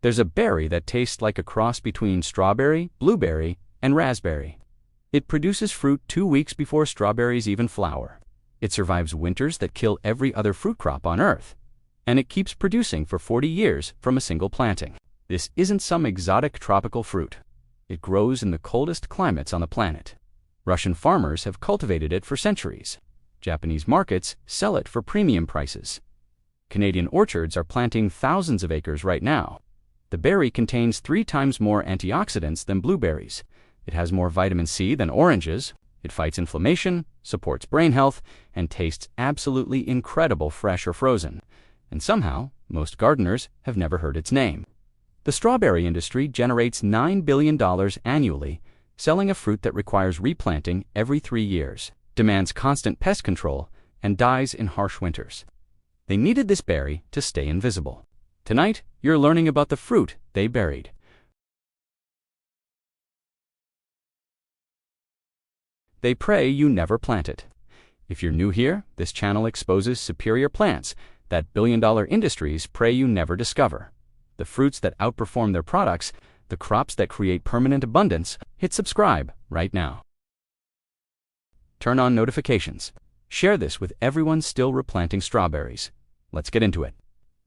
There's a berry that tastes like a cross between strawberry, blueberry, and raspberry. It produces fruit 2 weeks before strawberries even flower. It survives winters that kill every other fruit crop on Earth. And it keeps producing for 40 years from a single planting. This isn't some exotic tropical fruit. It grows in the coldest climates on the planet. Russian farmers have cultivated it for centuries. Japanese markets sell it for premium prices. Canadian orchards are planting thousands of acres right now. The berry contains 3 times more antioxidants than blueberries. It has more vitamin C than oranges. It fights inflammation, supports brain health, and tastes absolutely incredible fresh or frozen. And somehow, most gardeners have never heard its name. The strawberry industry generates $9 billion annually, selling a fruit that requires replanting every 3 years, demands constant pest control, and dies in harsh winters. They needed this berry to stay invisible. Tonight, you're learning about the fruit they buried. They pray you never plant it. If you're new here, this channel exposes superior plants that billion-dollar industries pray you never discover. The fruits that outperform their products, the crops that create permanent abundance. Hit subscribe right now. Turn on notifications. Share this with everyone still replanting strawberries. Let's get into it.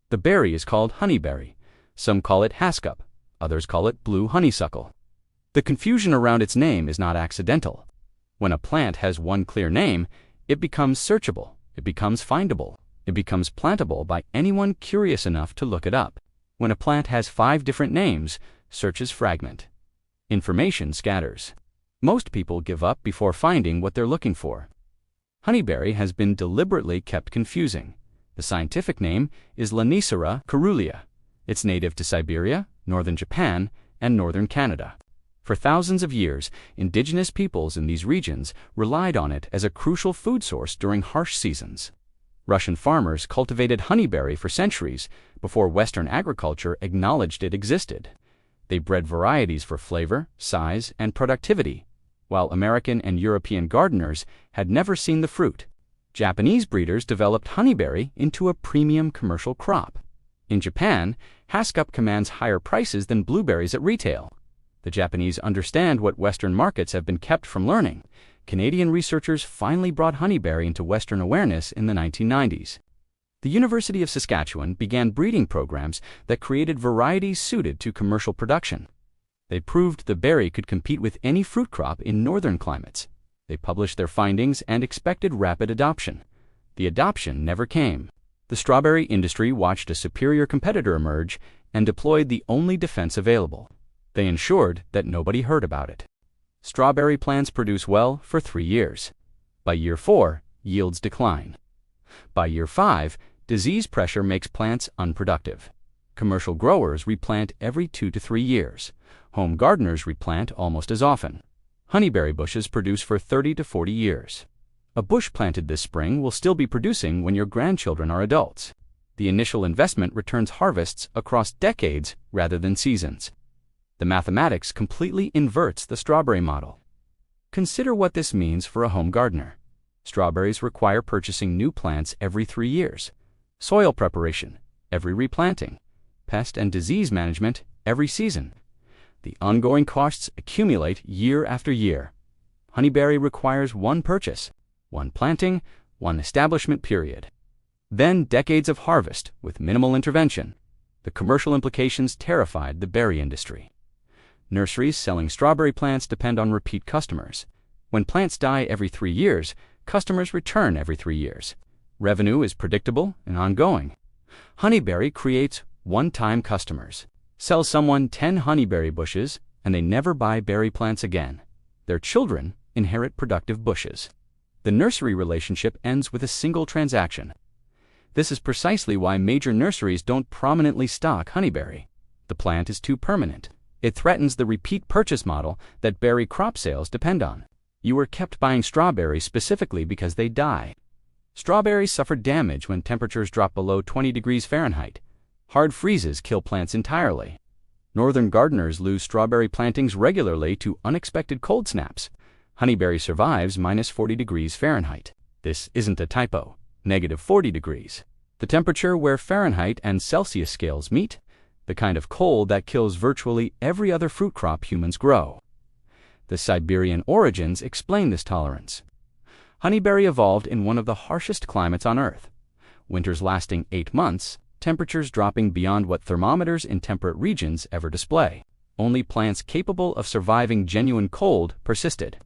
The berry is called honeyberry. Some call it hascup, others call it blue honeysuckle. The confusion around its name is not accidental. When a plant has one clear name, it becomes searchable, it becomes findable, it becomes plantable by anyone curious enough to look it up. When a plant has 5 different names, searches fragment. Information scatters. Most people give up before finding what they're looking for. Honeyberry has been deliberately kept confusing. The scientific name is Lonicera caerulea. It's native to Siberia, northern Japan, and northern Canada. For thousands of years, indigenous peoples in these regions relied on it as a crucial food source during harsh seasons. Russian farmers cultivated honeyberry for centuries before Western agriculture acknowledged it existed. They bred varieties for flavor, size, and productivity, while American and European gardeners had never seen the fruit. Japanese breeders developed honeyberry into a premium commercial crop. In Japan, hascup commands higher prices than blueberries at retail. The Japanese understand what Western markets have been kept from learning. Canadian researchers finally brought honeyberry into Western awareness in the 1990s. The University of Saskatchewan began breeding programs that created varieties suited to commercial production. They proved the berry could compete with any fruit crop in northern climates. They published their findings and expected rapid adoption. The adoption never came. The strawberry industry watched a superior competitor emerge and deployed the only defense available. They ensured that nobody heard about it. Strawberry plants produce well for 3 years. By year 4, yields decline. By year 5, disease pressure makes plants unproductive. Commercial growers replant every 2 to 3 years. Home gardeners replant almost as often. Honeyberry bushes produce for 30 to 40 years. A bush planted this spring will still be producing when your grandchildren are adults. The initial investment returns harvests across decades rather than seasons. The mathematics completely inverts the strawberry model. Consider what this means for a home gardener. Strawberries require purchasing new plants every 3 years. Soil preparation, every replanting. Pest and disease management, every season. The ongoing costs accumulate year after year. Honeyberry requires one purchase, one planting, one establishment period. Then decades of harvest with minimal intervention. The commercial implications terrified the berry industry. Nurseries selling strawberry plants depend on repeat customers. When plants die every 3 years, customers return every 3 years. Revenue is predictable and ongoing. Honeyberry creates one-time customers. Sell someone 10 honeyberry bushes, and they never buy berry plants again. Their children inherit productive bushes. The nursery relationship ends with a single transaction. This is precisely why major nurseries don't prominently stock honeyberry. The plant is too permanent. It threatens the repeat purchase model that berry crop sales depend on. You are kept buying strawberries specifically because they die. Strawberries suffer damage when temperatures drop below 20 degrees Fahrenheit. Hard freezes kill plants entirely. Northern gardeners lose strawberry plantings regularly to unexpected cold snaps. Honeyberry survives minus 40 degrees Fahrenheit. This isn't a typo. Negative 40 degrees. The temperature where Fahrenheit and Celsius scales meet. the kind of cold that kills virtually every other fruit crop humans grow. The Siberian origins explain this tolerance. Honeyberry evolved in one of the harshest climates on Earth. Winters lasting 8 months, temperatures dropping beyond what thermometers in temperate regions ever display. Only plants capable of surviving genuine cold persisted.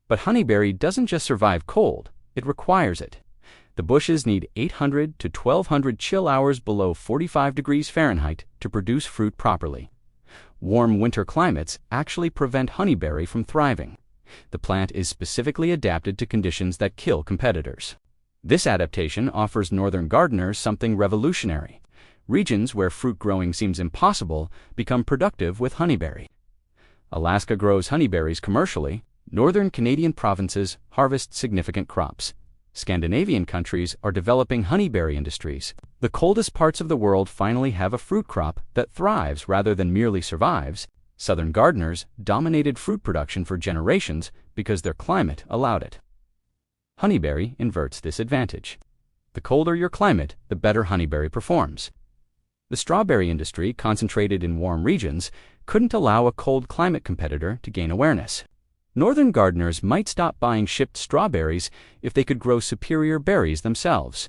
But honeyberry doesn't just survive cold, it requires it. The bushes need 800 to 1200 chill hours below 45 degrees Fahrenheit to produce fruit properly. Warm winter climates actually prevent honeyberry from thriving. The plant is specifically adapted to conditions that kill competitors. This adaptation offers northern gardeners something revolutionary. Regions where fruit growing seems impossible become productive with honeyberry. Alaska grows honeyberries commercially. Northern Canadian provinces harvest significant crops. Scandinavian countries are developing honeyberry industries. The coldest parts of the world finally have a fruit crop that thrives rather than merely survives. Southern gardeners dominated fruit production for generations because their climate allowed it. Honeyberry inverts this advantage. The colder your climate, the better honeyberry performs. The strawberry industry, concentrated in warm regions, couldn't allow a cold climate competitor to gain awareness. Northern gardeners might stop buying shipped strawberries if they could grow superior berries themselves.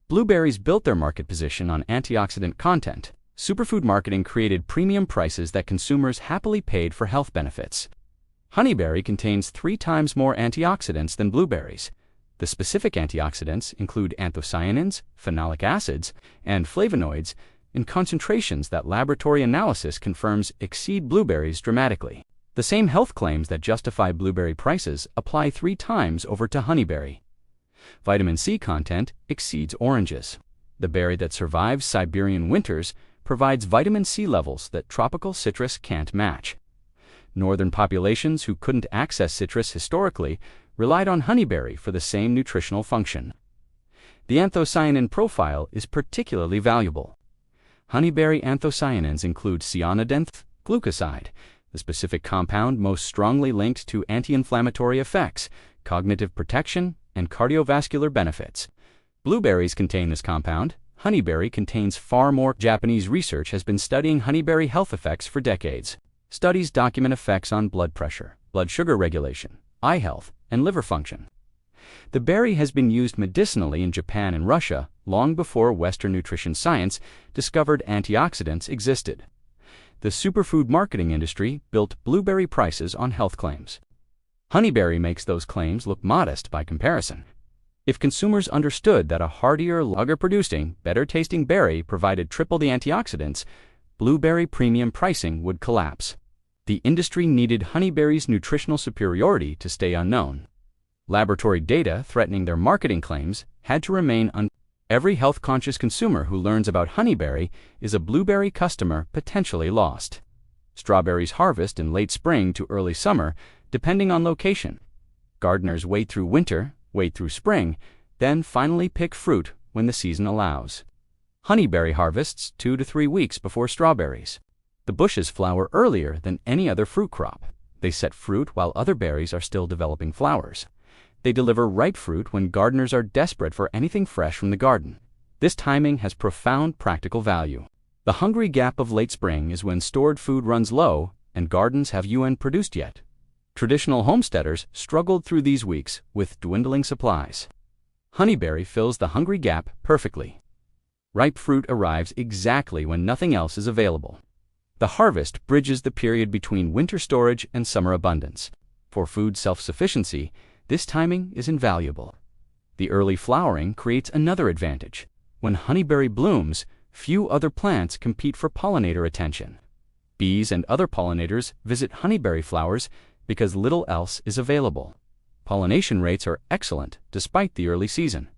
Blueberries built their market position on antioxidant content. Superfood marketing created premium prices that consumers happily paid for health benefits. Honeyberry contains 3 times more antioxidants than blueberries. The specific antioxidants include anthocyanins, phenolic acids, and flavonoids in concentrations that laboratory analysis confirms exceed blueberries dramatically. The same health claims that justify blueberry prices apply 3 times over to honeyberry. Vitamin C content exceeds oranges. The berry that survives Siberian winters provides vitamin C levels that tropical citrus can't match. Northern populations who couldn't access citrus historically relied on honeyberry for the same nutritional function. The anthocyanin profile is particularly valuable. Honeyberry anthocyanins include cyanodenth glucoside, the specific compound most strongly linked to anti-inflammatory effects, cognitive protection, and cardiovascular benefits. Blueberries contain this compound. Honeyberry contains far more. Japanese research has been studying honeyberry health effects for decades. Studies document effects on blood pressure, blood sugar regulation, eye health, and liver function. The berry has been used medicinally in Japan and Russia long before Western nutrition science discovered antioxidants existed. The superfood marketing industry built blueberry prices on health claims. Honeyberry makes those claims look modest by comparison. If consumers understood that a hardier, longer-producing, better-tasting berry provided triple the antioxidants, blueberry premium pricing would collapse. The industry needed honeyberry's nutritional superiority to stay unknown. Laboratory data threatening their marketing claims had to remain Every health-conscious consumer who learns about honeyberry is a blueberry customer potentially lost. Strawberries harvest in late spring to early summer, depending on location. Gardeners wait through winter, wait through spring, then finally pick fruit when the season allows. Honeyberry harvests 2 to 3 weeks before strawberries. The bushes flower earlier than any other fruit crop. They set fruit while other berries are still developing flowers. They deliver ripe fruit when gardeners are desperate for anything fresh from the garden. This timing has profound practical value. The hungry gap of late spring is when stored food runs low and gardens have produced yet. Traditional homesteaders struggled through these weeks with dwindling supplies. Honeyberry fills the hungry gap perfectly. Ripe fruit arrives exactly when nothing else is available. The harvest bridges the period between winter storage and summer abundance. For food self-sufficiency, this timing is invaluable. The early flowering creates another advantage. When honeyberry blooms, few other plants compete for pollinator attention. Bees and other pollinators visit honeyberry flowers because little else is available. Pollination rates are excellent despite the early season.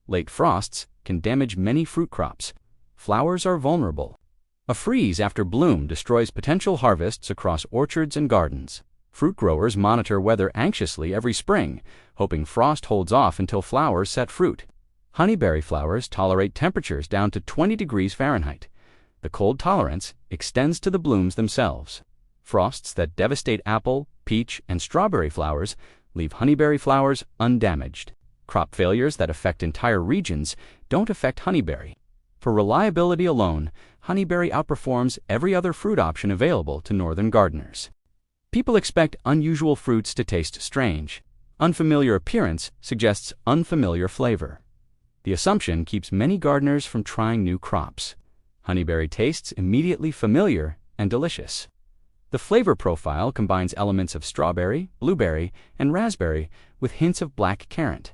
Late frosts can damage many fruit crops. Flowers are vulnerable. A freeze after bloom destroys potential harvests across orchards and gardens. Fruit growers monitor weather anxiously every spring, hoping frost holds off until flowers set fruit. Honeyberry flowers tolerate temperatures down to 20 degrees Fahrenheit. The cold tolerance extends to the blooms themselves. Frosts that devastate apple, peach, and strawberry flowers leave honeyberry flowers undamaged. Crop failures that affect entire regions don't affect honeyberry. For reliability alone, honeyberry outperforms every other fruit option available to northern gardeners. People expect unusual fruits to taste strange. Unfamiliar appearance suggests unfamiliar flavor. The assumption keeps many gardeners from trying new crops. Honeyberry tastes immediately familiar and delicious. The flavor profile combines elements of strawberry, blueberry, and raspberry with hints of black currant.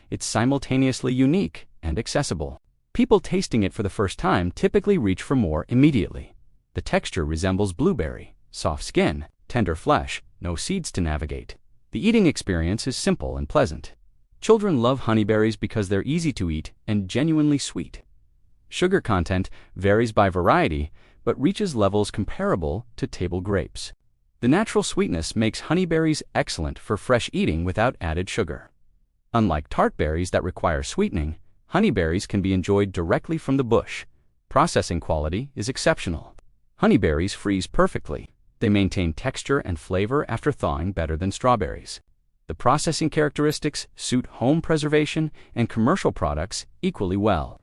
It's simultaneously unique and accessible. People tasting it for the first time typically reach for more immediately. The texture resembles blueberry, soft skin, tender flesh, no seeds to navigate. The eating experience is simple and pleasant. Children love honeyberries because they're easy to eat and genuinely sweet. Sugar content varies by variety, but reaches levels comparable to table grapes. The natural sweetness makes honeyberries excellent for fresh eating without added sugar. Unlike tart berries that require sweetening, honeyberries can be enjoyed directly from the bush. Processing quality is exceptional. Honeyberries freeze perfectly. They maintain texture and flavor after thawing better than strawberries. The processing characteristics suit home preservation and commercial products equally well.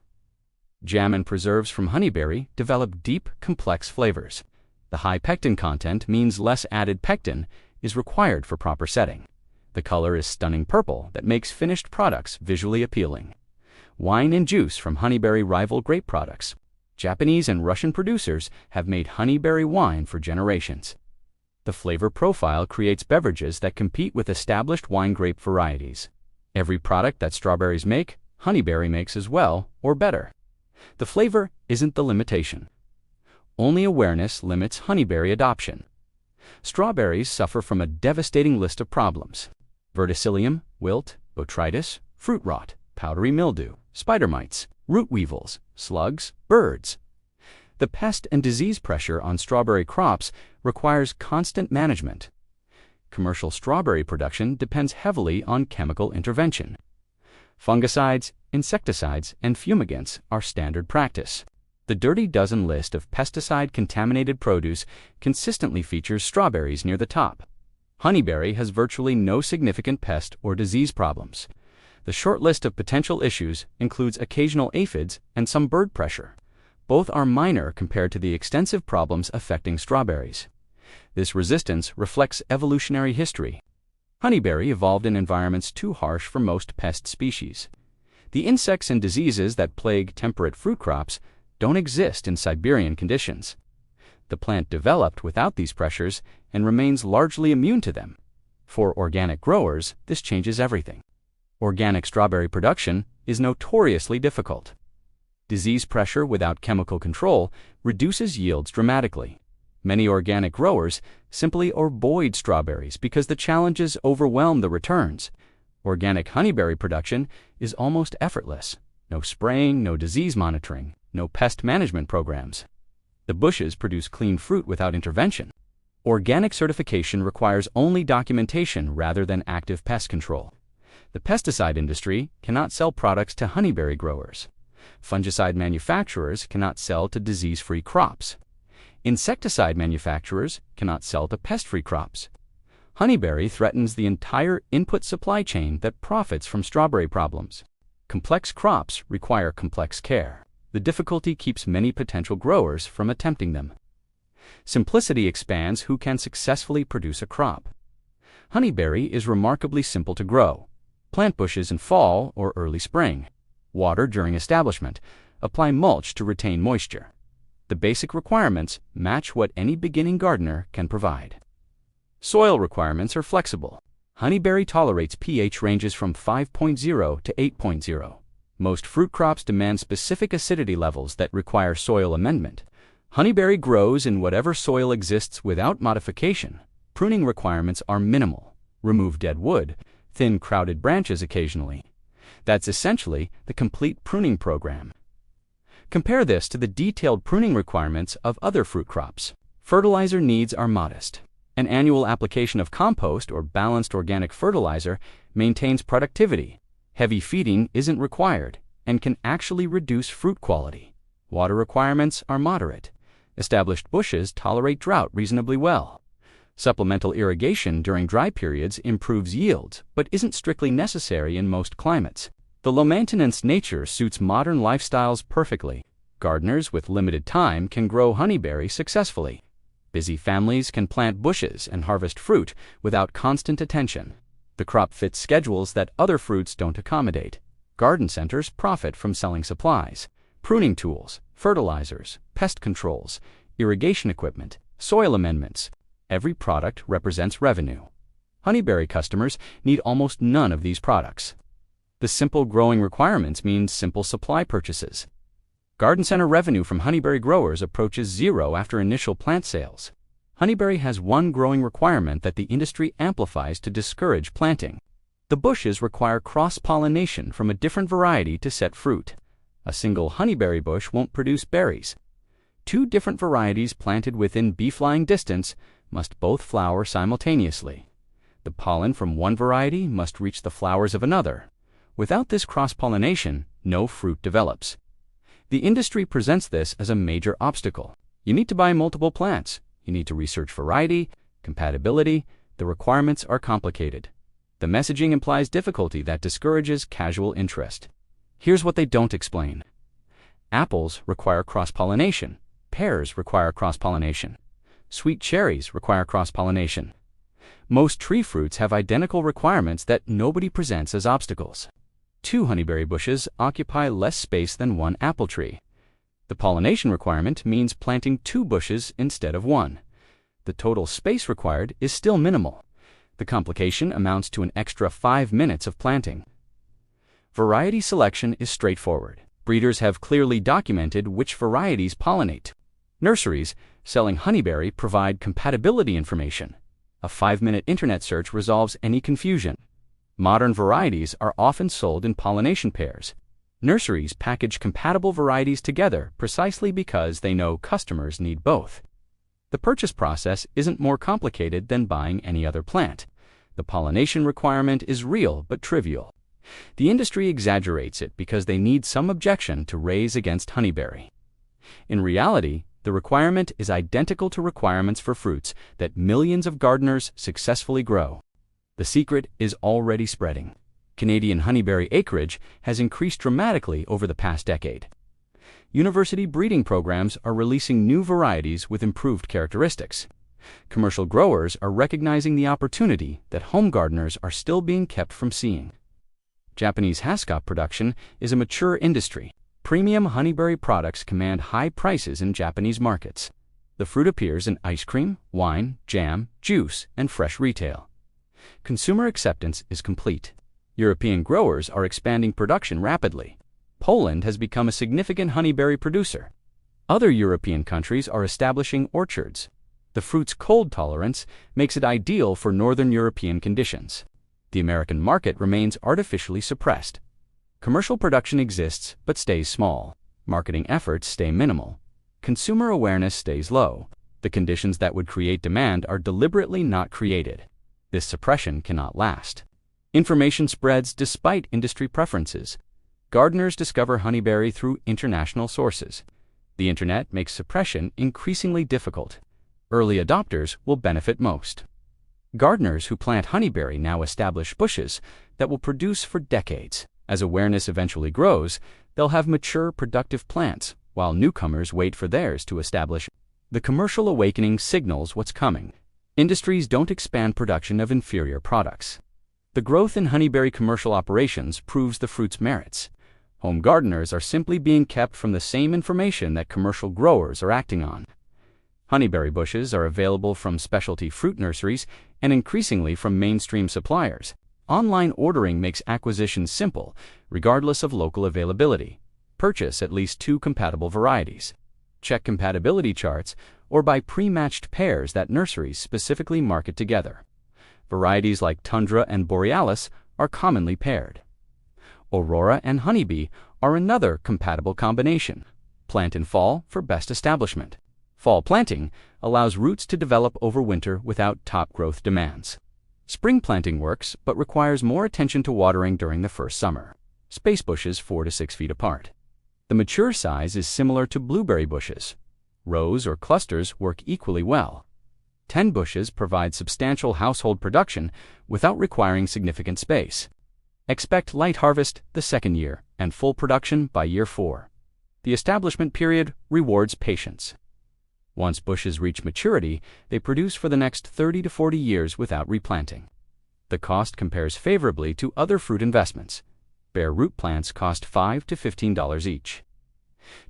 Jam and preserves from honeyberry develop deep, complex flavors. The high pectin content means less added pectin is required for proper setting. The color is stunning purple that makes finished products visually appealing. Wine and juice from honeyberry rival grape products. Japanese and Russian producers have made honeyberry wine for generations. The flavor profile creates beverages that compete with established wine grape varieties. Every product that strawberries make, honeyberry makes as well or better. The flavor isn't the limitation. Only awareness limits honeyberry adoption. Strawberries suffer from a devastating list of problems: verticillium, wilt, botrytis, fruit rot, powdery mildew, spider mites, root weevils, slugs, birds. The pest and disease pressure on strawberry crops requires constant management. Commercial strawberry production depends heavily on chemical intervention. Fungicides, insecticides, and fumigants are standard practice. The Dirty Dozen list of pesticide-contaminated produce consistently features strawberries near the top. Honeyberry has virtually no significant pest or disease problems. The short list of potential issues includes occasional aphids and some bird pressure. Both are minor compared to the extensive problems affecting strawberries. This resistance reflects evolutionary history. Honeyberry evolved in environments too harsh for most pest species. The insects and diseases that plague temperate fruit crops don't exist in Siberian conditions. The plant developed without these pressures and remains largely immune to them. For organic growers, this changes everything. Organic strawberry production is notoriously difficult. Disease pressure without chemical control reduces yields dramatically. Many organic growers simply avoid strawberries because the challenges overwhelm the returns. Organic honeyberry production is almost effortless. No spraying, no disease monitoring, no pest management programs. The bushes produce clean fruit without intervention. Organic certification requires only documentation rather than active pest control. The pesticide industry cannot sell products to honeyberry growers. Fungicide manufacturers cannot sell to disease-free crops. Insecticide manufacturers cannot sell to pest-free crops. Honeyberry threatens the entire input supply chain that profits from strawberry problems. Complex crops require complex care. The difficulty keeps many potential growers from attempting them. Simplicity expands who can successfully produce a crop. Honeyberry is remarkably simple to grow. Plant bushes in fall or early spring. Water during establishment. Apply mulch to retain moisture. The basic requirements match what any beginning gardener can provide. Soil requirements are flexible. Honeyberry tolerates pH ranges from 5.0 to 8.0. Most fruit crops demand specific acidity levels that require soil amendment. Honeyberry grows in whatever soil exists without modification. Pruning requirements are minimal. Remove dead wood, thin crowded branches occasionally. That's essentially the complete pruning program. Compare this to the detailed pruning requirements of other fruit crops. Fertilizer needs are modest. An annual application of compost or balanced organic fertilizer maintains productivity. Heavy feeding isn't required and can actually reduce fruit quality. Water requirements are moderate. Established bushes tolerate drought reasonably well. Supplemental irrigation during dry periods improves yields, but isn't strictly necessary in most climates. The low-maintenance nature suits modern lifestyles perfectly. Gardeners with limited time can grow honeyberry successfully. Busy families can plant bushes and harvest fruit without constant attention. The crop fits schedules that other fruits don't accommodate. Garden centers profit from selling supplies, pruning tools, fertilizers, pest controls, irrigation equipment, soil amendments. Every product represents revenue. Honeyberry customers need almost none of these products. The simple growing requirements mean simple supply purchases. Garden center revenue from honeyberry growers approaches zero after initial plant sales. Honeyberry has one growing requirement that the industry amplifies to discourage planting. The bushes require cross-pollination from a different variety to set fruit. A single honeyberry bush won't produce berries. Two different varieties planted within bee-flying distance must both flower simultaneously. The pollen from one variety must reach the flowers of another. Without this cross-pollination, no fruit develops. The industry presents this as a major obstacle. You need to buy multiple plants. You need to research variety, compatibility. The requirements are complicated. The messaging implies difficulty that discourages casual interest. Here's what they don't explain. Apples require cross-pollination. Pears require cross-pollination. Sweet cherries require cross-pollination. Most tree fruits have identical requirements that nobody presents as obstacles. 2 honeyberry bushes occupy less space than 1 apple tree. The pollination requirement means planting 2 bushes instead of 1. The total space required is still minimal. The complication amounts to an extra 5 minutes of planting. Variety selection is straightforward. Breeders have clearly documented which varieties pollinate. Nurseries selling honeyberry provide compatibility information. A 5-minute internet search resolves any confusion. Modern varieties are often sold in pollination pairs. Nurseries package compatible varieties together precisely because they know customers need both. The purchase process isn't more complicated than buying any other plant. The pollination requirement is real but trivial. The industry exaggerates it because they need some objection to raise against honeyberry. In reality, the requirement is identical to requirements for fruits that millions of gardeners successfully grow. The secret is already spreading. Canadian honeyberry acreage has increased dramatically over the past decade. University breeding programs are releasing new varieties with improved characteristics. Commercial growers are recognizing the opportunity that home gardeners are still being kept from seeing. Japanese Haskop production is a mature industry. Premium honeyberry products command high prices in Japanese markets. The fruit appears in ice cream, wine, jam, juice, and fresh retail. Consumer acceptance is complete. European growers are expanding production rapidly. Poland has become a significant honeyberry producer. Other European countries are establishing orchards. The fruit's cold tolerance makes it ideal for northern European conditions. The American market remains artificially suppressed. Commercial production exists but stays small. Marketing efforts stay minimal. Consumer awareness stays low. The conditions that would create demand are deliberately not created. This suppression cannot last. Information spreads despite industry preferences. Gardeners discover honeyberry through international sources. The internet makes suppression increasingly difficult. Early adopters will benefit most. Gardeners who plant honeyberry now establish bushes that will produce for decades. As awareness eventually grows, they'll have mature, productive plants, while newcomers wait for theirs to establish. The commercial awakening signals what's coming. Industries don't expand production of inferior products. The growth in honeyberry commercial operations proves the fruit's merits. Home gardeners are simply being kept from the same information that commercial growers are acting on. Honeyberry bushes are available from specialty fruit nurseries and increasingly from mainstream suppliers. Online ordering makes acquisition simple, regardless of local availability. Purchase at least 2 compatible varieties. Check compatibility charts or buy pre-matched pairs that nurseries specifically market together. Varieties like Tundra and Borealis are commonly paired. Aurora and Honeybee are another compatible combination. Plant in fall for best establishment. Fall planting allows roots to develop over winter without top growth demands. Spring planting works but requires more attention to watering during the first summer. Space bushes 4 to 6 feet apart. The mature size is similar to blueberry bushes. Rows or clusters work equally well. 10 bushes provide substantial household production without requiring significant space. Expect light harvest the second year and full production by year 4. The establishment period rewards patience. Once bushes reach maturity, they produce for the next 30 to 40 years without replanting. The cost compares favorably to other fruit investments. Bare root plants cost $5 to $15 each.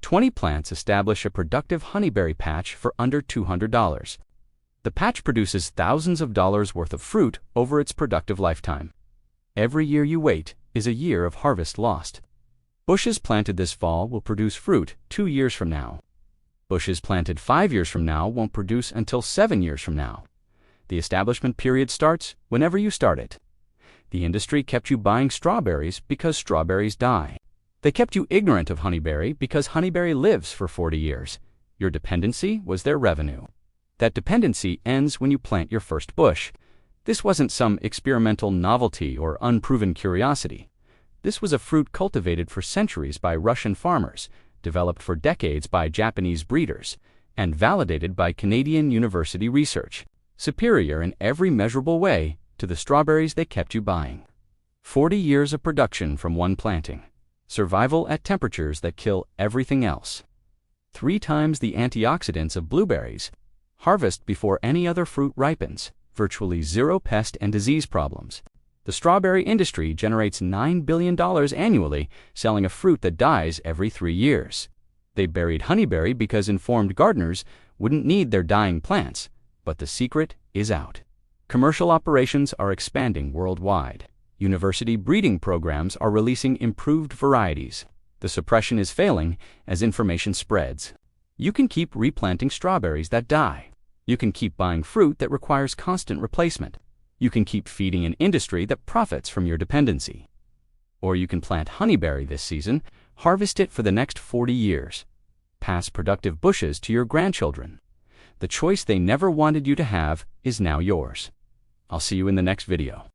20 plants establish a productive honeyberry patch for under $200. The patch produces thousands of dollars worth of fruit over its productive lifetime. Every year you wait is a year of harvest lost. Bushes planted this fall will produce fruit 2 years from now. Bushes planted 5 years from now won't produce until 7 years from now. The establishment period starts whenever you start it. The industry kept you buying strawberries because strawberries die. They kept you ignorant of honeyberry because honeyberry lives for 40 years. Your dependency was their revenue. That dependency ends when you plant your first bush. This wasn't some experimental novelty or unproven curiosity. This was a fruit cultivated for centuries by Russian farmers, developed for decades by Japanese breeders, and validated by Canadian university research, superior in every measurable way to the strawberries they kept you buying. 40 years of production from one planting. Survival at temperatures that kill everything else. 3 times the antioxidants of blueberries. Harvest before any other fruit ripens. Virtually 0 pest and disease problems. The strawberry industry generates $9 billion annually selling a fruit that dies every 3 years. They buried honeyberry because informed gardeners wouldn't need their dying plants, but the secret is out. Commercial operations are expanding worldwide. University breeding programs are releasing improved varieties. The suppression is failing as information spreads. You can keep replanting strawberries that die. You can keep buying fruit that requires constant replacement. You can keep feeding an industry that profits from your dependency. Or you can plant honeyberry this season, harvest it for the next 40 years. Pass productive bushes to your grandchildren. The choice they never wanted you to have is now yours. I'll see you in the next video.